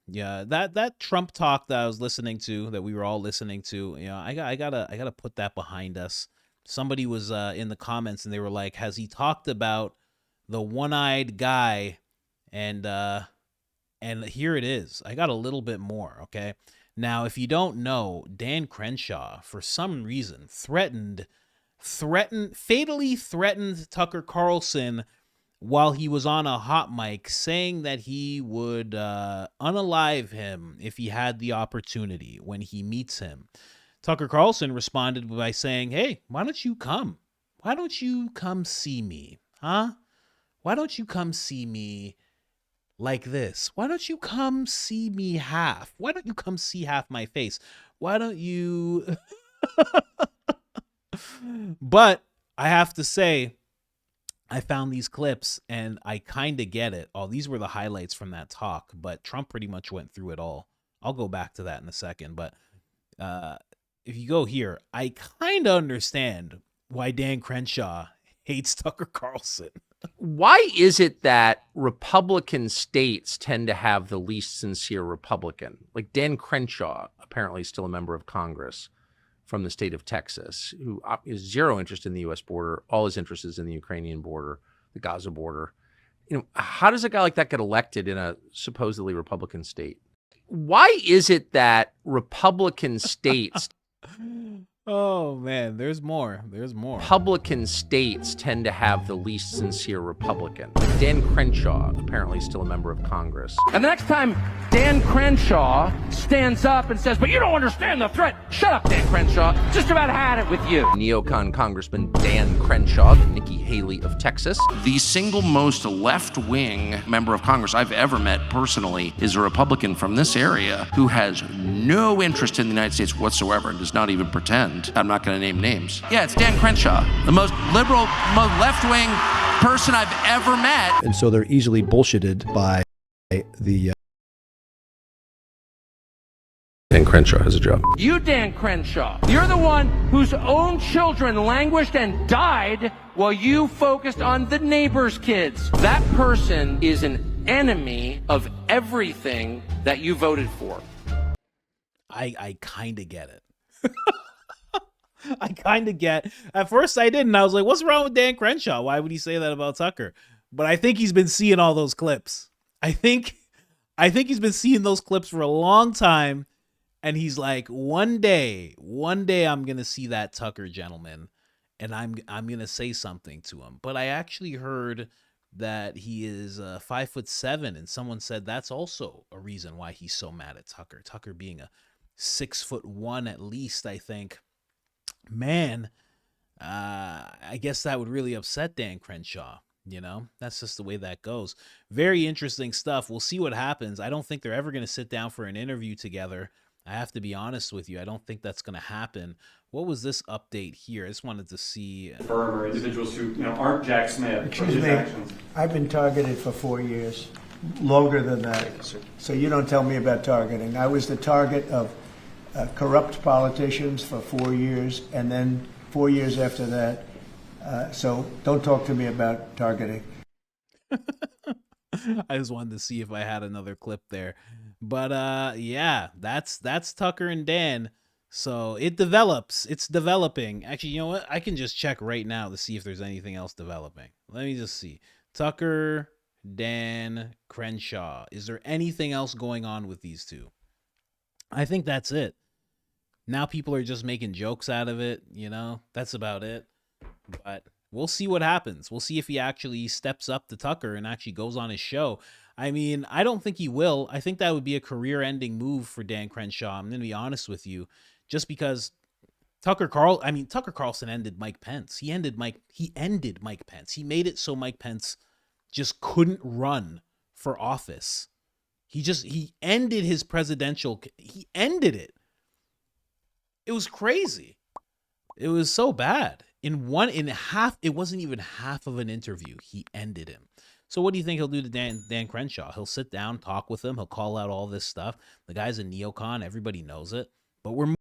Yeah, that Trump talk that I was listening to, that we were all listening to, I gotta put that behind us. Somebody was in the comments and they were like, "Has he talked about the one-eyed guy?" And here it is. I got a little bit more. Okay, now if you don't know, Dan Crenshaw for some reason fatally threatened Tucker Carlson while he was on a hot mic, saying that he would unalive him if he had the opportunity when he meets him. Tucker Carlson responded by saying, "Hey, why don't you come? Why don't you come see me? Huh? Why don't you come see me like this? Why don't you come see me half? Why don't you come see half my face? Why don't you..." But I have to say, I found these clips and I kind of get it. Oh, these were the highlights from that talk, but Trump pretty much went through it all. I'll go back to that in a second. But if you go here, I kind of understand why Dan Crenshaw hates Tucker Carlson. Why is it that Republican states tend to have the least sincere Republican? Like Dan Crenshaw, apparently still a member of Congress from the state of Texas, who is zero interest in the U.S. border. All his interest is in the Ukrainian border, the Gaza border. How does a guy like that get elected in a supposedly Republican state? Why is it that Republican states... Oh, man, there's more. There's more. Republican states tend to have the least sincere Republican. Like Dan Crenshaw, apparently still a member of Congress. And the next time Dan Crenshaw stands up and says, "But you don't understand the threat," shut up, Dan Crenshaw. Just about had it with you. Neocon Congressman Dan Crenshaw, the Nikki Haley of Texas. The single most left-wing member of Congress I've ever met personally is a Republican from this area who has no interest in the United States whatsoever and does not even pretend. I'm not going to name names. Yeah, it's Dan Crenshaw, the most liberal, most left-wing person I've ever met. And so they're easily bullshitted by the... Dan Crenshaw has a job. You, Dan Crenshaw, you're the one whose own children languished and died while you focused on the neighbor's kids. That person is an enemy of everything that you voted for. I kind of get it. I kind of get. At first, I didn't. I was like, "What's wrong with Dan Crenshaw? Why would he say that about Tucker?" But I think he's been seeing all those clips. I think he's been seeing those clips for a long time, and he's like, one day, I'm gonna see that Tucker gentleman, and I'm gonna say something to him. But I actually heard that he is 5'7", and someone said that's also a reason why he's so mad at Tucker. Tucker being a 6'1" at least, I think. Man, I guess that would really upset Dan Crenshaw. That's just the way that goes. Very interesting stuff. We'll see what happens. I don't think they're ever going to sit down for an interview together. I have to be honest with you. I don't think that's going to happen. What was this update here? I just wanted to see. Firm or individuals who aren't Jack Smith. Excuse me. I've been targeted for 4 years, longer than that. So you don't tell me about targeting. I was the target of corrupt politicians for 4 years, and then 4 years after that. So don't talk to me about targeting. I just wanted to see if I had another clip there. But yeah, that's Tucker and Dan. So it develops. It's developing. Actually, you know what? I can just check right now to see if there's anything else developing. Let me just see. Tucker, Dan, Crenshaw. Is there anything else going on with these two? I think that's it. Now people are just making jokes out of it, that's about it. But we'll see what happens. We'll see if he actually steps up to Tucker and actually goes on his show. I mean, I don't think he will. I think that would be a career-ending move for Dan Crenshaw. I'm going to be honest with you, just because Tucker Carlson ended Mike Pence. He ended Mike Pence. He made it so Mike Pence just couldn't run for office. He ended his presidential. He ended it. It was crazy. It was so bad. In half, it wasn't even half of an interview. He ended him. So what do you think he'll do to Dan Crenshaw? He'll sit down, talk with him. He'll call out all this stuff. The guy's a neocon. Everybody knows it. But we're